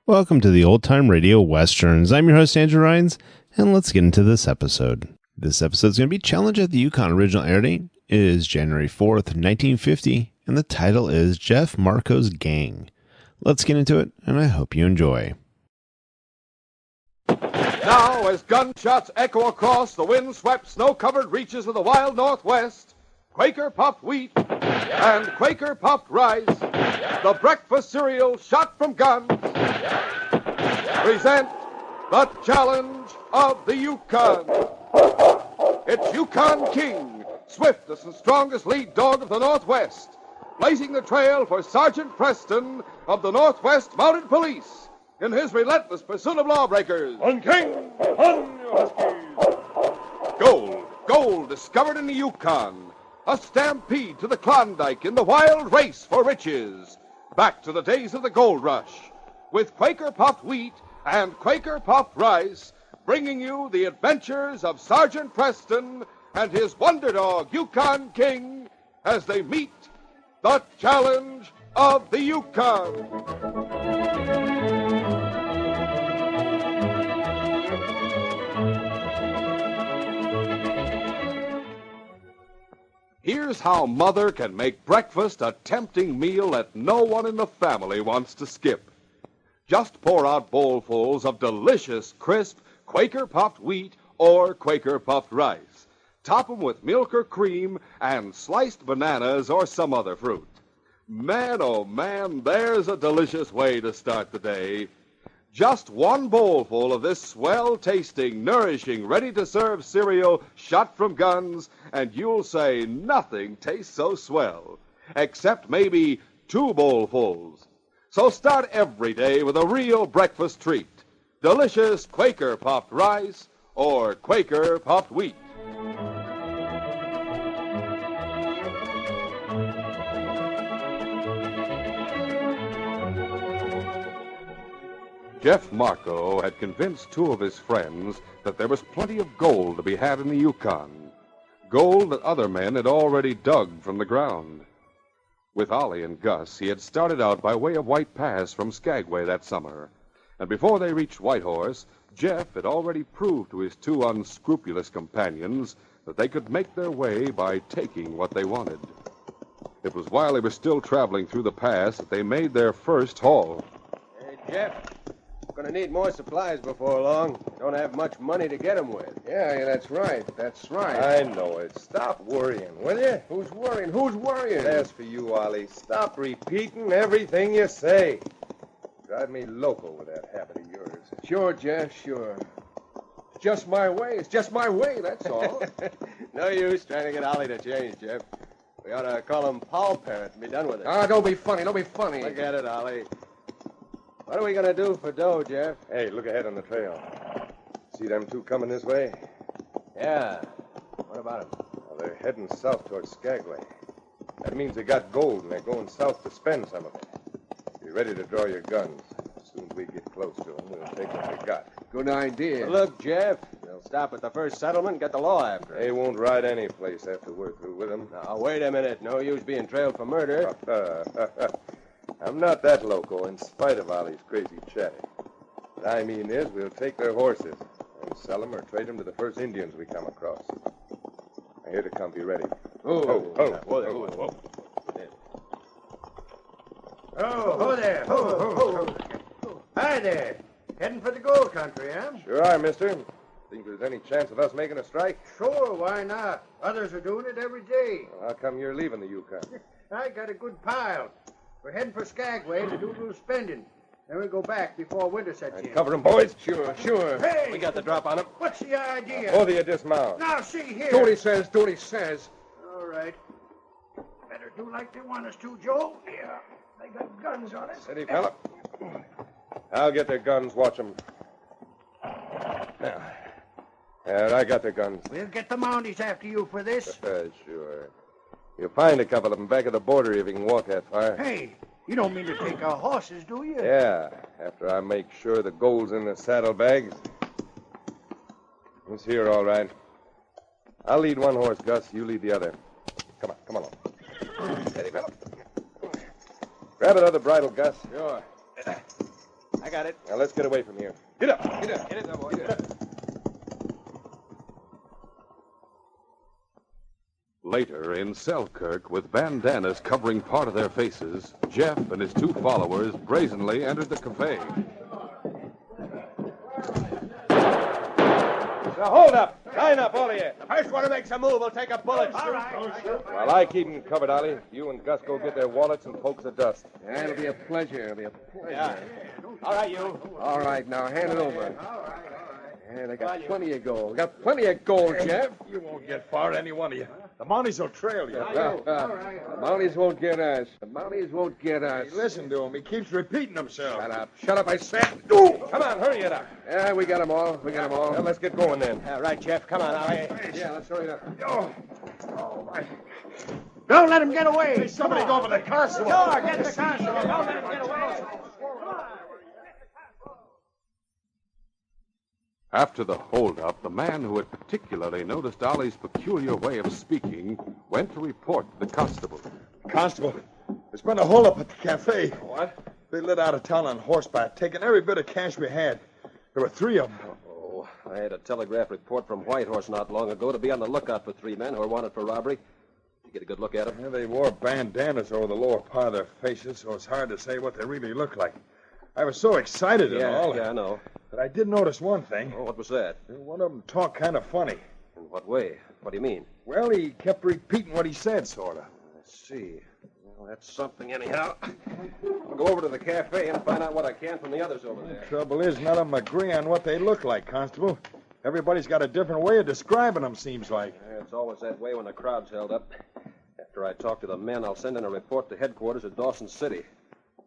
Welcome to the Old Time Radio Westerns. I'm your host, Andrew Rhines, and let's get into this episode. This episode is going to be Challenge at the Yukon. Original air date is January 4th, 1950, and the title is Jeff Marco's Gang. Let's get into it, and I hope you enjoy. Now, as gunshots echo across the wind-swept, snow-covered reaches of the wild Northwest, Quaker puffed wheat and Quaker puffed rice, the breakfast cereal shot from guns, present the Challenge of the Yukon. It's Yukon King, swiftest and strongest lead dog of the Northwest, blazing the trail for Sergeant Preston of the Northwest Mounted Police in his relentless pursuit of lawbreakers. On King! On, you huskies! Gold discovered in the Yukon. A stampede to the Klondike in the wild race for riches. Back to the days of the gold rush, with Quaker puffed wheat and Quaker puffed rice, bringing you the adventures of Sergeant Preston and his wonder dog, Yukon King, as they meet the Challenge of the Yukon. Here's how Mother can make breakfast a tempting meal that no one in the family wants to skip. Just pour out bowlfuls of delicious, crisp Quaker puffed wheat or Quaker puffed rice. Top them with milk or cream and sliced bananas or some other fruit. Man, oh man, there's a delicious way to start the day. Just one bowlful of this swell-tasting, nourishing, ready-to-serve cereal shot from guns, and you'll say nothing tastes so swell, except maybe 2 bowlfuls. So start every day with a real breakfast treat. Delicious Quaker puffed rice or Quaker puffed wheat. Jeff Marco had convinced 2 of his friends that there was plenty of gold to be had in the Yukon. Gold that other men had already dug from the ground. With Ollie and Gus, he had started out by way of White Pass from Skagway that summer. And before they reached Whitehorse, Jeff had already proved to his 2 unscrupulous companions that they could make their way by taking what they wanted. It was while they were still traveling through the pass that they made their first haul. Hey, Jeff. Gonna need more supplies before long. Don't have much money to get them with. Yeah, that's right. That's right. I know it. Stop worrying, will you? Who's worrying? Who's worrying? As for you, Ollie, stop repeating everything you say. Drive me loco with that habit of yours. Sure, Jeff, sure. It's just my way. It's just my way, that's all. No use trying to get Ollie to change, Jeff. We ought to call him Paul Parrot and be done with it. Ah, don't be funny. Don't be funny. Look at it, Ollie. What are we going to do for dough, Jeff? Hey, look ahead on the trail. See them 2 coming this way? Yeah. What about them? Well, they're heading south towards Skagway. That means they got gold, and they're going south to spend some of it. Be ready to draw your guns. As soon as we get close to them, we'll take what we got. Good idea. Well, look, Jeff, they'll stop at the first settlement and get the law after them. They won't ride any place after we're through with them. Now, wait a minute. No use being trailed for murder. I'm not that loco, in spite of Ollie's crazy chatter. What I mean is, we'll take their horses and sell them or trade them to the first Indians we come across. Now, here to come, be ready. Whoa. Oh, there. Ho. Hi there. Heading for the gold country, huh? Sure are, mister. Think there's any chance of us making a strike? Sure, why not? Others are doing it every day. Well, how come you're leaving the Yukon? I got a good pile. We're heading for Skagway to do a little spending. Then we'll go back before winter sets in. Cover them, boys. Sure. Hey! We got the drop on him. What's the idea? Both of you dismount. Now, see here. Do what he says. All right. Better do like they want us to, Joe. Yeah. They got guns on us. Steady, fella. I'll get their guns. Watch them. Now. There, I got their guns. We'll get the Mounties after you for this. Sure. You'll find a couple of them back at the border if you can walk that far. Hey, you don't mean to take our horses, do you? Yeah, after I make sure the gold's in the saddlebags. It's here, all right. I'll lead one horse, Gus. You lead the other. Come on. Steady, fella. Grab another bridle, Gus. Sure. I got it. Now, let's get away from here. Get up. Get up. Get it, boy. Get up. Later, in Selkirk, with bandanas covering part of their faces, Jeff and his two followers brazenly entered the cafe. Now, hold up. Line up, all of you. The first one who makes a move will take a bullet. All right. While I keep them covered, Ollie, you and Gus go get their wallets and pokes of dust. Yeah, it'll be a pleasure. It'll be a pleasure. Yeah. All right, you. All right, now hand it over. Yeah, they got plenty of gold. Got plenty of gold, Jeff. You won't get far, any one of you. The Mounties will trail you. The Mounties won't get us. The Mounties won't get us. Hey, listen to him. He keeps repeating himself. Shut up. Shut up, I said. Ooh, come on, hurry it up. Yeah, we got them all. We got them all. Well, let's get going then. All right, Jeff. Come on, Ollie. Yeah, let's hurry it up. Oh, my. Don't let him get away. Hey, somebody go for the constable. Sure, get the constable. Don't let him get away. After the holdup, the man who had particularly noticed Ollie's peculiar way of speaking went to report to the constable. Constable, there's been a holdup at the cafe. What? They lit out of town on horseback, taking every bit of cash we had. There were 3 of them. Oh, I had a telegraph report from Whitehorse not long ago to be on the lookout for 3 men who are wanted for robbery. Did you get a good look at them? Yeah, they wore bandanas over the lower part of their faces, so it's hard to say what they really look like. I was so excited and all. Yeah, I know. But I did notice one thing. Oh, what was that? One of them talked kind of funny. In what way? What do you mean? Well, he kept repeating what he said, sort of. Let's see. Well, that's something anyhow. I'll go over to the cafe and find out what I can from the others over there. Trouble is, none of them agree on what they look like, Constable. Everybody's got a different way of describing them, seems like. Yeah, it's always that way when the crowd's held up. After I talk to the men, I'll send in a report to headquarters at Dawson City.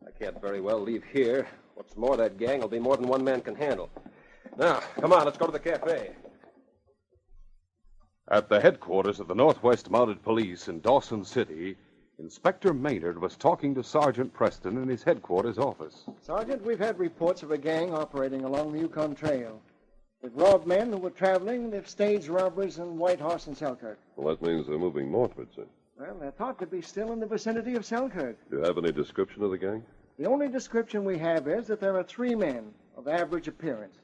I can't very well leave here. What's more, that gang will be more than one man can handle. Now, come on, let's go to the cafe. At the headquarters of the Northwest Mounted Police in Dawson City, Inspector Maynard was talking to Sergeant Preston in his headquarters office. Sergeant, we've had reports of a gang operating along the Yukon Trail. They've robbed men who were traveling. They've staged robberies in Whitehorse and Selkirk. Well, that means they're moving northward, sir. Well, they're thought to be still in the vicinity of Selkirk. Do you have any description of the gang? The only description we have is that there are 3 men of average appearance.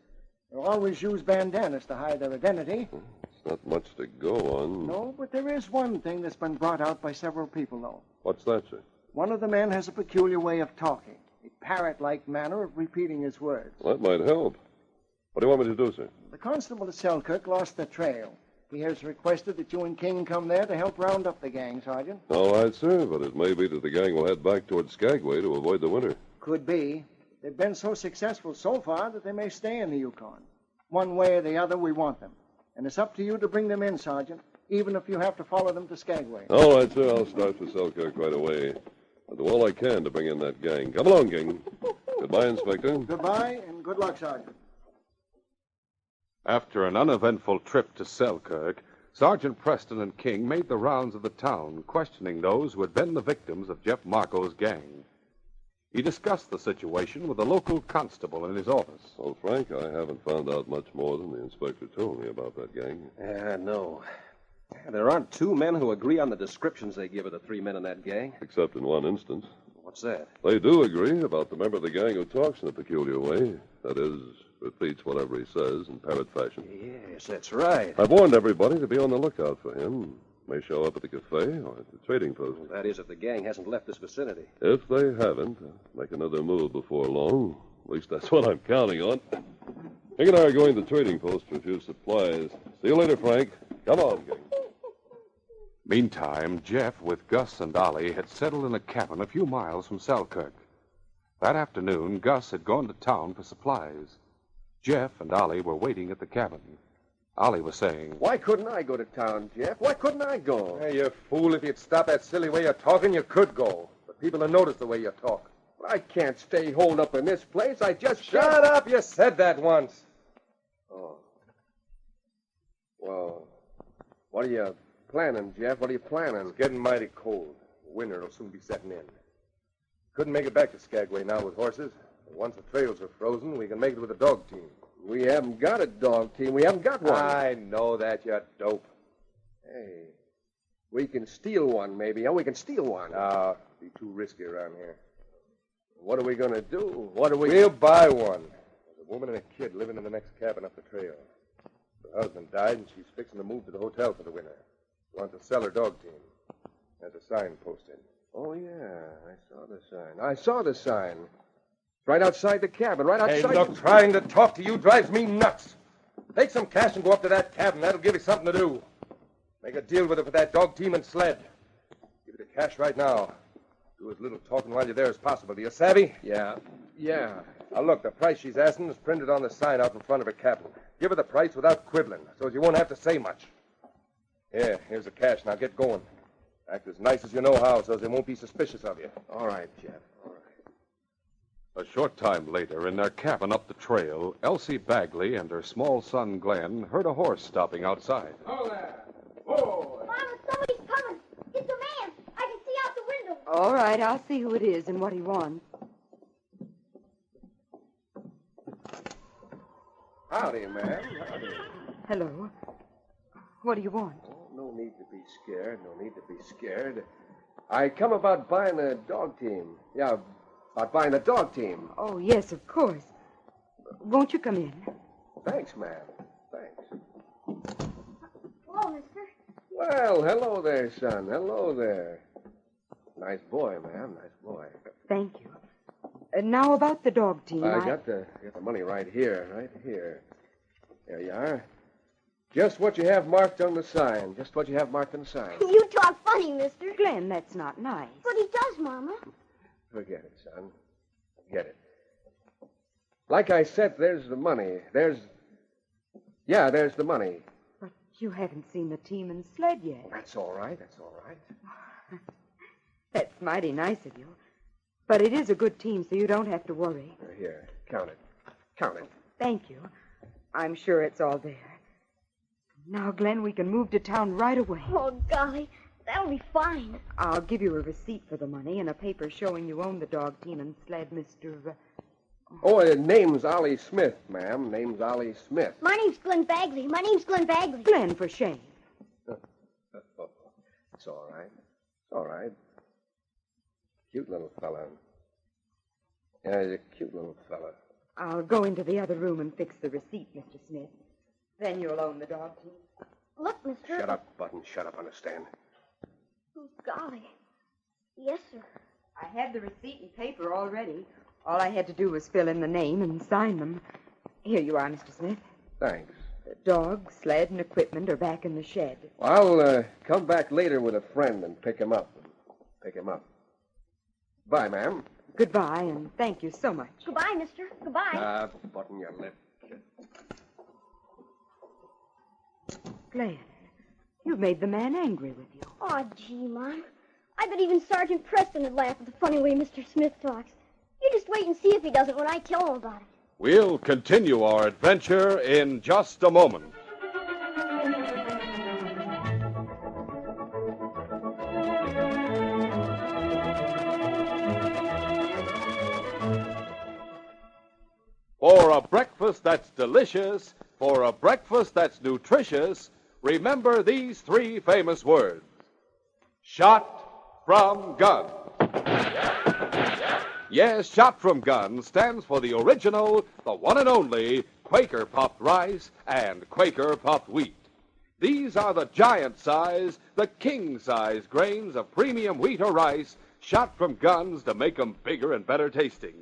They always use bandanas to hide their identity. It's not much to go on. No, but there is one thing that's been brought out by several people, though. What's that, sir? One of the men has a peculiar way of talking, a parrot-like manner of repeating his words. Well, that might help. What do you want me to do, sir? The constable at Selkirk lost the trail. He has requested that you and King come there to help round up the gang, Sergeant. All right, sir, but it may be that the gang will head back toward Skagway to avoid the winter. Could be. They've been so successful so far that they may stay in the Yukon. One way or the other, we want them. And it's up to you to bring them in, Sergeant, even if you have to follow them to Skagway. All right, sir, I'll start for Selkirk right away. I'll do all I can to bring in that gang. Come along, gang. Goodbye, Inspector. Goodbye, and good luck, Sergeant. After an uneventful trip to Selkirk, Sergeant Preston and King made the rounds of the town, questioning those who had been the victims of Jeff Marco's gang. He discussed the situation with a local constable in his office. Well, Frank, I haven't found out much more than the inspector told me about that gang. No. There aren't 2 men who agree on the descriptions they give of the 3 men in that gang. Except in one instance. What's that? They do agree about the member of the gang who talks in a peculiar way. That is, repeats whatever he says in parrot fashion. Yes, that's right. I've warned everybody to be on the lookout for him. May show up at the cafe or at the trading post. That is, if the gang hasn't left this vicinity. If they haven't, make another move before long. At least that's what I'm counting on. Hank and I are going to the trading post for a few supplies. See you later, Frank. Come on, gang. Meantime, Jeff, with Gus and Ollie, had settled in a cabin a few miles from Selkirk. That afternoon, Gus had gone to town for supplies. Jeff and Ollie were waiting at the cabin. Ollie was saying, Why couldn't I go to town, Jeff? Why couldn't I go? Hey, you fool, if you'd stop that silly way of talking, you could go. But people will notice the way you talk. I can't stay holed up in this place. I just Shut up! You said that once. Oh. Well, what are you planning, Jeff? What are you planning? It's getting mighty cold. Winter will soon be setting in. Couldn't make it back to Skagway now with horses. And once the trails are frozen, we can make it with a dog team. We haven't got a dog team. We haven't got one. I know that, you dope. Hey, we can steal one, maybe. Oh, we can steal one. No, it'd be too risky around here. What are we going to do? We'll buy one. There's a woman and a kid living in the next cabin up the trail. Her husband died, and she's fixing to move to the hotel for the winter. She wants to sell her dog team. There's a sign posted. Oh, yeah. I saw the sign. Right outside the cabin, right outside. Hey, look, trying to talk to you drives me nuts. Take some cash and go up to that cabin. That'll give you something to do. Make a deal with her for that dog team and sled. Give you the cash right now. Do as little talking while you're there as possible. Do you savvy? Yeah. Now, look, the price she's asking is printed on the sign out in front of her cabin. Give her the price without quibbling, so you won't have to say much. Here's the cash. Now get going. Act as nice as you know how, so they won't be suspicious of you. All right, Jeff. All right. A short time later, in their cabin up the trail, Elsie Bagley and her small son Glenn heard a horse stopping outside. Hold there. Whoa. Mama, somebody's coming. It's a man. I can see out the window. All right, I'll see who it is and what he wants. Howdy, ma'am. Howdy. Hello. What do you want? Oh, no need to be scared. I come about buying a dog team. Yeah, about buying a dog team. Oh, yes, of course. Won't you come in? Thanks, ma'am. Thanks. Hello, mister. Well, hello there, son. Hello there. Nice boy, ma'am. Nice boy. Thank you. Now about the dog team. I got the money right here. There you are. Just what you have marked on the sign. You talk funny, mister. Glenn, that's not nice. But he does, Mama. Forget it, son. Forget it. Like I said, there's the money. There's the money. But you haven't seen the team and sled yet. That's all right. That's mighty nice of you. But it is a good team, so you don't have to worry. Here, count it. Thank you. I'm sure it's all there. Now, Glenn, we can move to town right away. Oh, golly. That'll be fine. I'll give you a receipt for the money and a paper showing you own the dog team and sled, Mr. Oh, name's Ollie Smith, ma'am. Name's Ollie Smith. My name's Glenn Bagley. Glenn, for shame. It's all right. Cute little fella. Yeah, he's a cute little fella. I'll go into the other room and fix the receipt, Mr. Smith. Then you'll own the dog team. Look, mister. Shut up, Button. Shut up, understand? Oh, golly. Yes, sir. I had the receipt and paper already. All I had to do was fill in the name and sign them. Here you are, Mr. Smith. Thanks. The dog, sled, and equipment are back in the shed. I'll come back later with a friend and pick him up. Bye, ma'am. Goodbye, and thank you so much. Goodbye, mister. Goodbye. Button your lip, kid. Glenn, you've made the man angry with you. Oh, gee, Mom. I bet even Sergeant Preston would laugh at the funny way Mr. Smith talks. You just wait and see if he doesn't when I tell him about it. We'll continue our adventure in just a moment. For a breakfast that's delicious, for a breakfast that's nutritious, remember these three famous words. Shot from gun. Yes, Shot from Gun stands for the original, the one and only Quaker puffed rice and Quaker puffed wheat. These are the giant size, the king size grains of premium wheat or rice shot from guns to make them bigger and better tasting.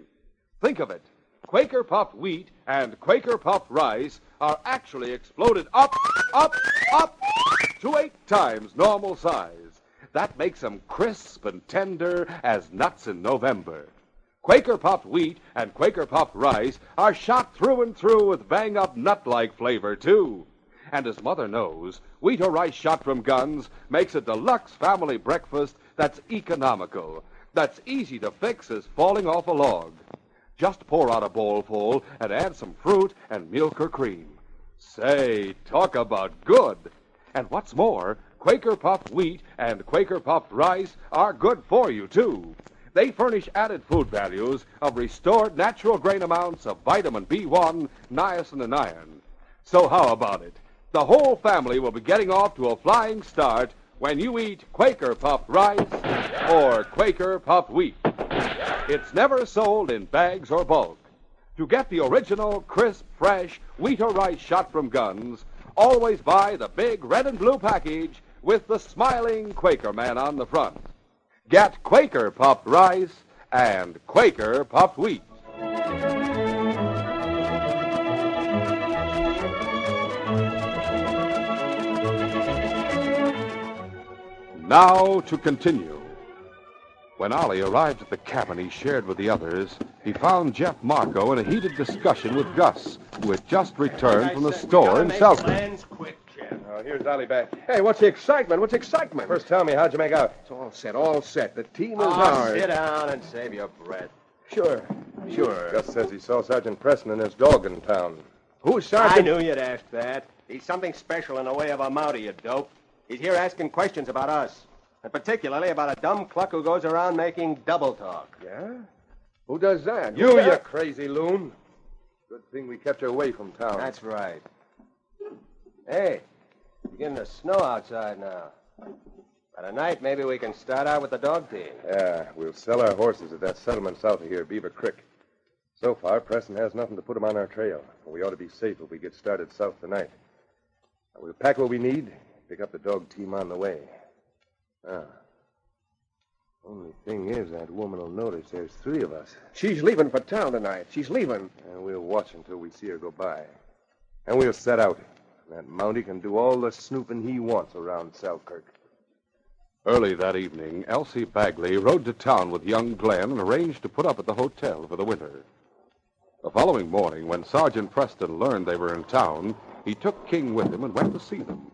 Think of it. Quaker puffed wheat and Quaker puffed rice are actually exploded up to 8 times normal size. That makes them crisp and tender as nuts in November. Quaker puffed wheat and Quaker puffed rice are shot through and through with bang-up nut-like flavor, too. And as Mother knows, wheat or rice shot from guns makes a deluxe family breakfast that's economical, that's easy to fix as falling off a log. Just pour out a bowlful and add some fruit and milk or cream. Say, talk about good. And what's more, Quaker puffed wheat and Quaker puffed rice are good for you, too. They furnish added food values of restored natural grain amounts of vitamin B1, niacin, and iron. So how about it? The whole family will be getting off to a flying start when you eat Quaker puffed rice or Quaker puffed wheat. It's never sold in bags or bulk. To get the original, crisp, fresh wheat or rice shot from guns, always buy the big red and blue package with the smiling Quaker man on the front. Get Quaker puffed rice and Quaker puffed wheat. Now to continue. When Ollie arrived at the cabin he shared with the others, he found Jeff Marco in a heated discussion with Gus, who had just returned from the store in Selkirk. Quick, Jeff. Oh, here's Ollie back. Hey, what's the excitement? What's excitement? First, tell me, how'd you make out? It's all set, all set. The team is ours. Sit down and save your breath. Sure. Gus says he saw Sergeant Preston and his dog in town. Who's Sergeant? I knew you'd ask that. He's something special in the way of a mountie, you dope. He's here asking questions about us, and particularly about a dumb cluck who goes around making double talk. Yeah? Who does that? You crazy loon. Good thing we kept you away from town. That's right. Hey, it's beginning to snow outside now. By tonight, maybe we can start out with the dog team. Yeah, we'll sell our horses at that settlement south of here, Beaver Creek. So far, Preston has nothing to put him on our trail. We ought to be safe if we get started south tonight. We'll pack what we need, pick up the dog team on the way. Only thing is, that woman will notice there's three of us. She's leaving for town tonight. She's leaving. And we'll watch until we see her go by. And we'll set out. That Mountie can do all the snooping he wants around Selkirk. Early that evening, Elsie Bagley rode to town with young Glenn and arranged to put up at the hotel for the winter. The following morning, when Sergeant Preston learned they were in town, he took King with him and went to see them.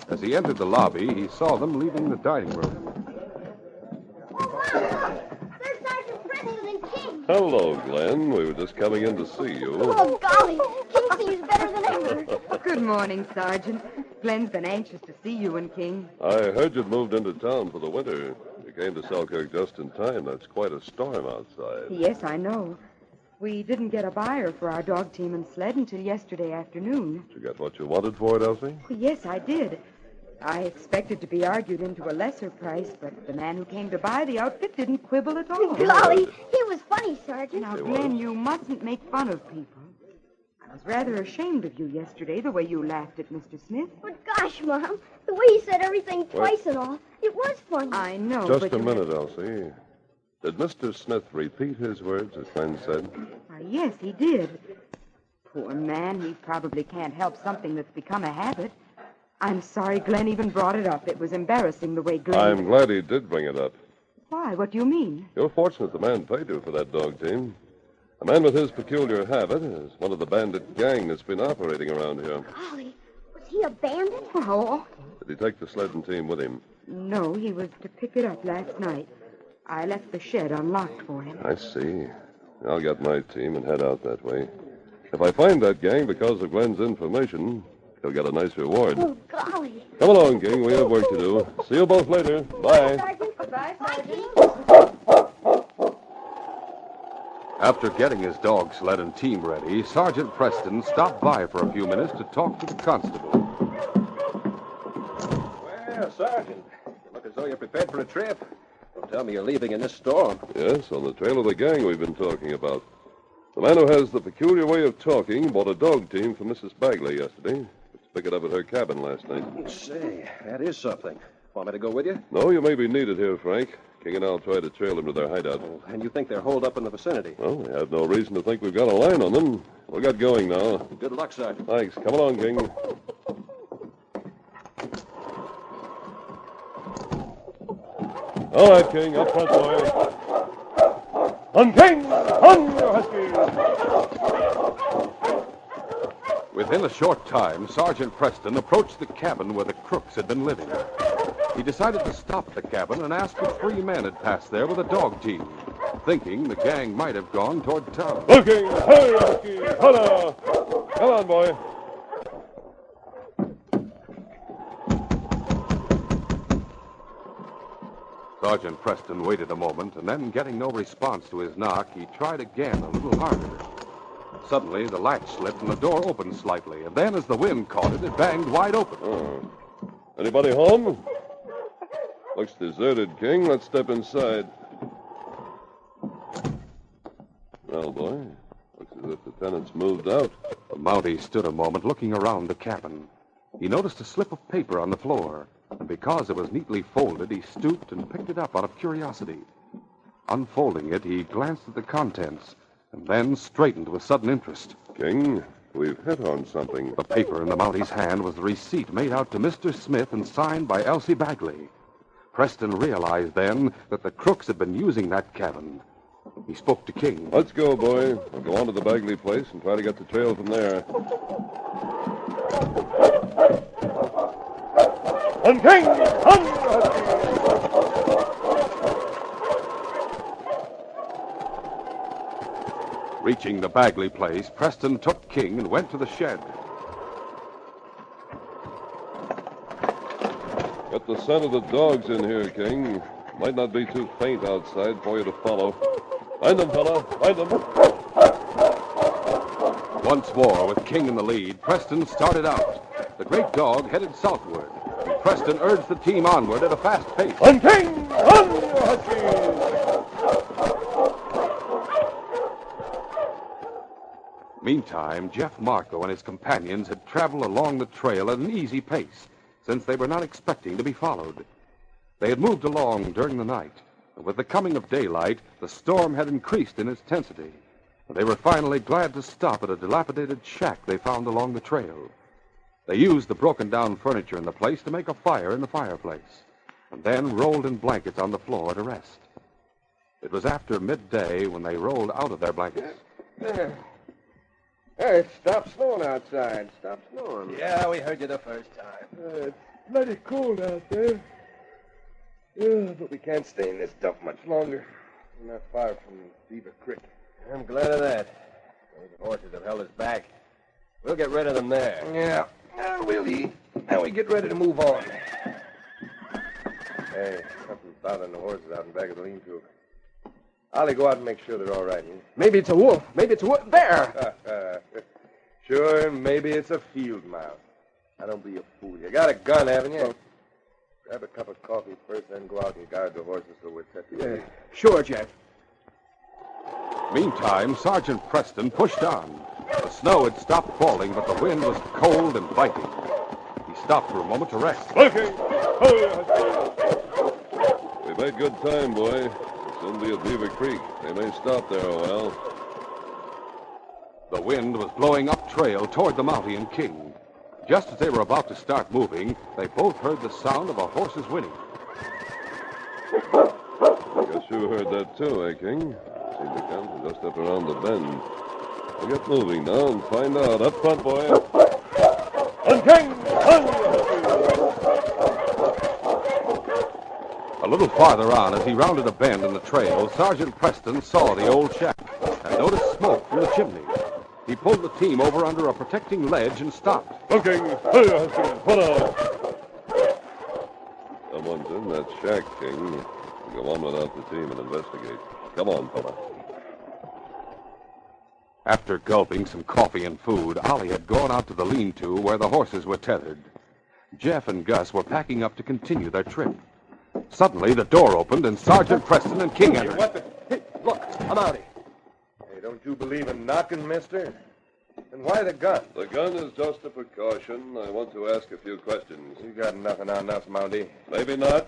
As he entered the lobby, he saw them leaving the dining room. There's Sergeant Preston and King. Hello, Glenn. We were just coming in to see you. Oh, golly. King seems better than ever. Good morning, Sergeant. Glenn's been anxious to see you and King. I heard you'd moved into town for the winter. You came to Selkirk just in time. That's quite a storm outside. Yes, I know. We didn't get a buyer for our dog team and sled until yesterday afternoon. Did you get what you wanted for it, Elsie? Well, yes, I did. I expected to be argued into a lesser price, but the man who came to buy the outfit didn't quibble at all. Golly, he was funny, Sergeant. Now, Glenn, you mustn't make fun of people. I was rather ashamed of you yesterday, the way you laughed at Mr. Smith. But gosh, Mom, the way he said everything twice and all, it was funny. I know, Just but a minute, Elsie. Did Mr. Smith repeat his words, as Glenn said? Why, yes, he did. Poor man, he probably can't help something that's become a habit. I'm sorry Glenn even brought it up. It was embarrassing the way Glenn... I'm glad he did bring it up. Why? What do you mean? You're fortunate the man paid you for that dog team. A man with his peculiar habit is one of the bandit gang that's been operating around here. Golly, was he a bandit? Oh, Did he take the sledding team with him? no, he was to pick it up last night. I left the shed unlocked for him. I see. I'll get my team and head out that way. If I find that gang because of Glenn's information, he'll get a nice reward. Oh, golly. Come along, King. We have work to do. See you both later. Bye. Sergeant. Bye, Sergeant. After getting his dog sled and team ready, Sergeant Preston stopped by for a few minutes to talk to the constable. Well, Sergeant, you look as though you're prepared for a trip. Don't tell me you're leaving in this storm. Yes, on the trail of the gang we've been talking about. The man who has the peculiar way of talking bought a dog team for Mrs. Bagley yesterday. Let's pick it up at her cabin last night. Say, that is something. Want me to go with you? No, you may be needed here, Frank. King and I'll try to trail them to their hideout. Oh, and you think they're holed up in the vicinity? Well, we have no reason to think we've got a line on them. We'll get going now. Good luck, Sergeant. Thanks. Come along, King. All right, King. Up front, boy. On, King! On, you huskies! Within a short time, Sergeant Preston approached the cabin where the crooks had been living. He decided to stop the cabin and ask if 3 men had passed there with a dog team, thinking the gang might have gone toward town. Looking! Hey, husky! Holla! Come on, boy. Sergeant Preston waited a moment, and then, getting no response to his knock, he tried again a little harder. Suddenly, the latch slipped and the door opened slightly, and then, as the wind caught it, it banged wide open. Oh. Anybody home? Looks deserted, King. Let's step inside. Well, boy, looks as if the tenant's moved out. The Mountie stood a moment looking around the cabin. He noticed a slip of paper on the floor, and because it was neatly folded, he stooped and picked it up out of curiosity. Unfolding it, he glanced at the contents, and then straightened with sudden interest. King, we've hit on something. The paper in the Mountie's hand was the receipt made out to Mr. Smith and signed by Elsie Bagley. Preston realized then that the crooks had been using that cabin. He spoke to King. Let's go, boy. We'll go on to the Bagley place and try to get the trail from there. On King! On! Reaching the Bagley place, Preston took King and went to the shed. Got the scent of the dogs in here, King. Might not be too faint outside for you to follow. Find them, fella. Find them. Once more, with King in the lead, Preston started out. The great dog headed southward. And Preston urged the team onward at a fast pace. On King! On, Huskies! Meantime, Jeff Marco and his companions had traveled along the trail at an easy pace, since they were not expecting to be followed. They had moved along during the night, and with the coming of daylight, the storm had increased in intensity. They were finally glad to stop at a dilapidated shack they found along the trail. They used the broken-down furniture in the place to make a fire in the fireplace, and then rolled in blankets on the floor to rest. It was after midday when they rolled out of their blankets. Hey, it stopped snowing outside. Stop snowing. Yeah, we heard you the first time. It's bloody cold out there. Yeah, but we can't stay in this dump much longer. We're not far from Beaver Creek. I'm glad of that. The horses have held us back. We'll get rid of them there. Yeah. We'll eat. Now we get ready to move on. Hey, something's bothering the horses out in back of the lean-to. Ollie, go out and make sure they're all right. Maybe it's a wolf. Maybe it's a wolf. There! Sure, maybe it's a field mouse. Now, don't be a fool. You got a gun, haven't you? Well, grab a cup of coffee first, then go out and guard the horses till we're set to eat. Sure, Jeff. Meantime, Sergeant Preston pushed on. The snow had stopped falling, but the wind was cold and biting. He stopped for a moment to rest. Okay. We made good time, boy. We'll soon be at Beaver Creek. They may stop there a while. The wind was blowing up trail toward the Mountie and King. Just as they were about to start moving, they both heard the sound of a horse's whinny. Guess you heard that too, eh, King? Seemed to come from just up around the bend. We'll get moving now and find out. Up front, boy. On King! A little farther on, as he rounded a bend in the trail, Sergeant Preston saw the old shack and noticed smoke from the chimney. He pulled the team over under a protecting ledge and stopped. Okay, put on. Someone's in that shack, King. We'll go on without the team and investigate. Come on, fella. After gulping some coffee and food, Ollie had gone out to the lean-to where the horses were tethered. Jeff and Gus were packing up to continue their trip. Suddenly, the door opened and Sergeant Preston and King entered. What the... Hey, look, I'm outie. Hey, don't you believe in knocking, mister? Then why the gun? The gun is just a precaution. I want to ask a few questions. You got nothing on us, Mountie. Maybe not.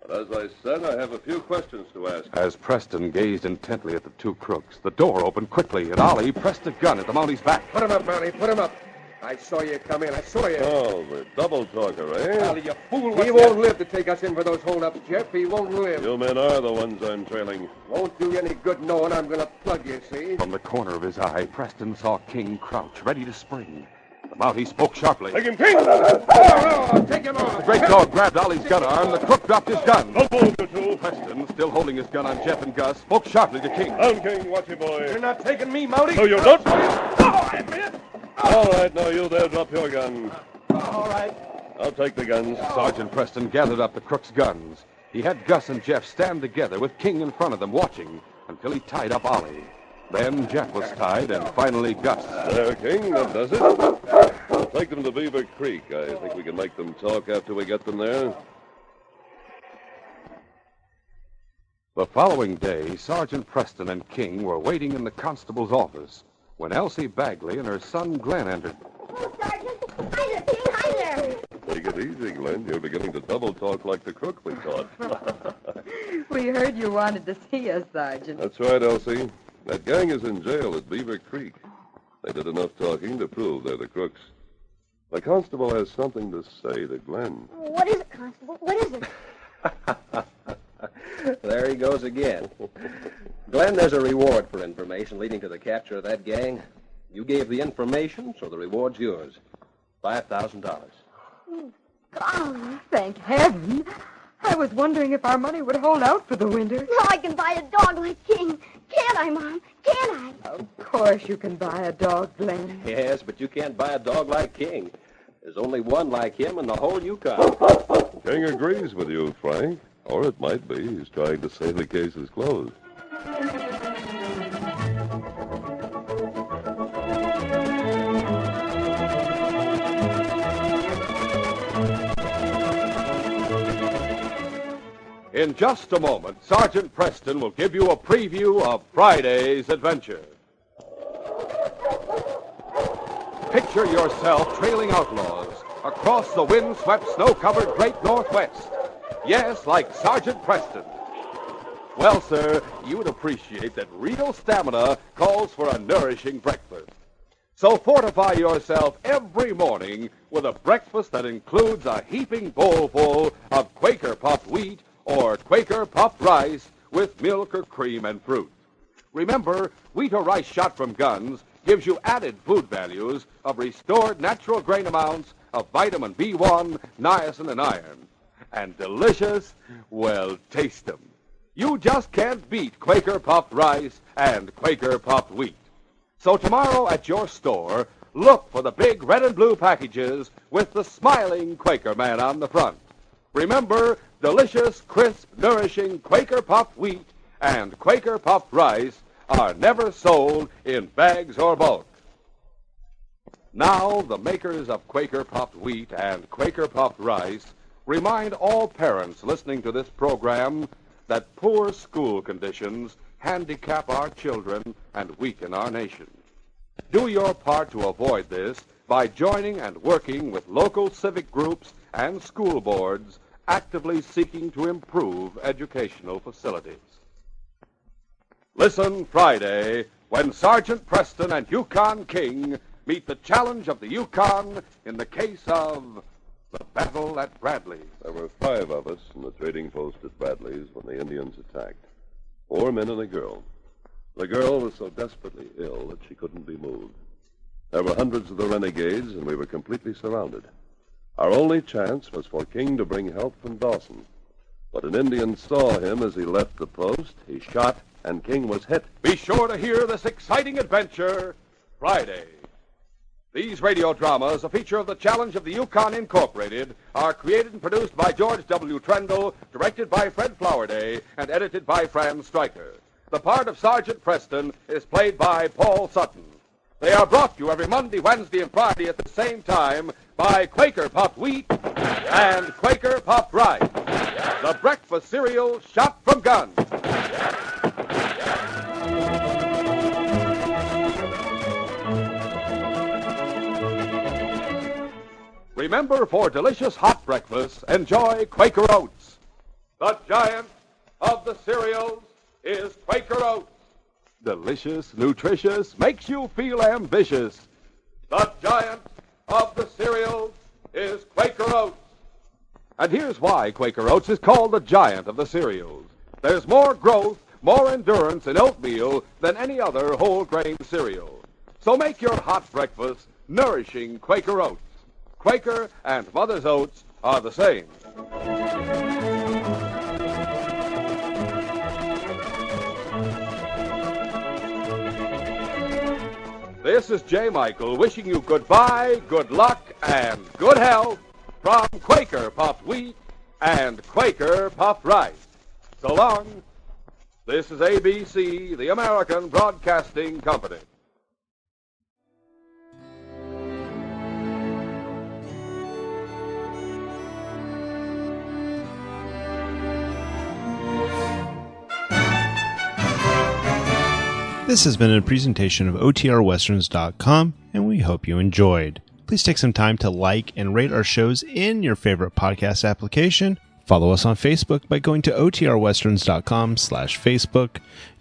But as I said, I have a few questions to ask. As Preston gazed intently at the two crooks, the door opened quickly and Ollie pressed a gun at the Mountie's back. Put him up, Mountie. Put him up. I saw you come in. I saw you. Oh, the double talker, eh? Ollie, you fool. He won't live to take us in for those holdups, Jeff. He won't live. You men are the ones I'm trailing. Won't do you any good knowing I'm going to plug you, see? From the corner of his eye, Preston saw King crouch, ready to spring. The Mountie spoke sharply. Take him, King! Oh, take him on! The great dog grabbed Ollie's gun arm. The crook dropped his gun. Don't move, you two. Preston, still holding his gun on Jeff and Gus, spoke sharply to King. Down, King. Watch it, boy. You're not taking me, Mountie? No, you're not. Oh, I admit it. All right, now you there, drop your gun. All right. I'll take the guns. Sergeant Preston gathered up the crooks' guns. He had Gus and Jeff stand together with King in front of them, watching until he tied up Ollie. Then Jeff was tied, and finally Gus. There, King, that does it. I'll take them to Beaver Creek. I think we can make them talk after we get them there. The following day, Sergeant Preston and King were waiting in the constable's office when Elsie Bagley and her son Glenn entered. Oh, Sergeant. Hi there, King. Hi there. Take it easy, Glenn. You're beginning to double talk like the crook we caught. We heard you wanted to see us, Sergeant. That's right, Elsie. That gang is in jail at Beaver Creek. They did enough talking to prove they're the crooks. The constable has something to say to Glenn. What is it, Constable? What is it? There he goes again. Glenn, there's a reward for information leading to the capture of that gang. You gave the information, so the reward's yours. $5,000. Oh, thank heaven. I was wondering if our money would hold out for the winter. Now I can buy a dog like King. Can't I, Mom? Can't I? Of course you can buy a dog, Glenn. Yes, but you can't buy a dog like King. There's only one like him in the whole Yukon. King agrees with you, Frank. Or it might be he's trying to say the case is closed. In just a moment, Sergeant Preston will give you a preview of Friday's adventure. Picture yourself trailing outlaws across the wind-swept, snow-covered Great Northwest. Yes, like Sergeant Preston. Well, sir, you would appreciate that real stamina calls for a nourishing breakfast. So fortify yourself every morning with a breakfast that includes a heaping bowlful of Quaker puffed wheat or Quaker puffed rice with milk or cream and fruit. Remember, wheat or rice shot from guns gives you added food values of restored natural grain amounts of vitamin B1, niacin, and iron. And delicious, well, taste them. You just can't beat Quaker puffed rice and Quaker puffed wheat. So tomorrow at your store, look for the big red and blue packages with the smiling Quaker man on the front. Remember, delicious, crisp, nourishing Quaker puffed wheat and Quaker puffed rice are never sold in bags or bulk. Now, the makers of Quaker puffed wheat and Quaker puffed rice remind all parents listening to this program that poor school conditions handicap our children and weaken our nation. Do your part to avoid this by joining and working with local civic groups and school boards actively seeking to improve educational facilities. Listen Friday when Sergeant Preston and Yukon King meet the challenge of the Yukon in the case of the battle at Bradley's. There were 5 of us in the trading post at Bradley's when the Indians attacked. 4 men and a girl. The girl was so desperately ill that she couldn't be moved. There were hundreds of the renegades, and we were completely surrounded. Our only chance was for King to bring help from Dawson. But an Indian saw him as he left the post. He shot, and King was hit. Be sure to hear this exciting adventure Friday. These radio dramas, a feature of the Challenge of the Yukon Incorporated, are created and produced by George W. Trendle, directed by Fred Flowerday, and edited by Fran Stryker. The part of Sergeant Preston is played by Paul Sutton. They are brought to you every Monday, Wednesday, and Friday at the same time by Quaker puffed wheat and Quaker puffed rice, the breakfast cereal shot from guns. Remember, for delicious hot breakfast, enjoy Quaker Oats. The giant of the cereals is Quaker Oats. Delicious, nutritious, makes you feel ambitious. The giant of the cereals is Quaker Oats. And here's why Quaker Oats is called the giant of the cereals. There's more growth, more endurance in oatmeal than any other whole grain cereal. So make your hot breakfast nourishing Quaker Oats. Quaker and Mother's Oats are the same. This is J. Michael wishing you goodbye, good luck, and good health from Quaker puffed wheat and Quaker puffed rice. So long. This is ABC, the American Broadcasting Company. This has been a presentation of OTRWesterns.com, and we hope you enjoyed. Please take some time to like and rate our shows in your favorite podcast application. Follow us on Facebook by going to OTRWesterns.com/Facebook.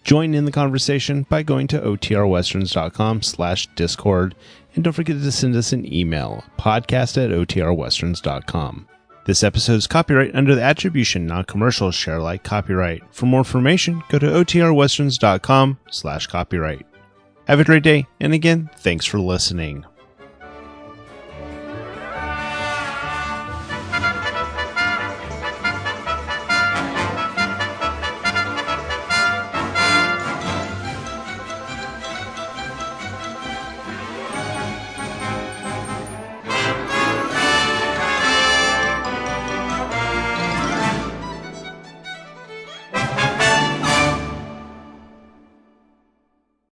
Join in the conversation by going to OTRWesterns.com/Discord. And don't forget to send us an email, podcast@OTRWesterns.com. This episode is copyright under the attribution non-commercial share alike copyright. For more information, go to OTRWesterns.com/copyright. Have a great day, and again, thanks for listening.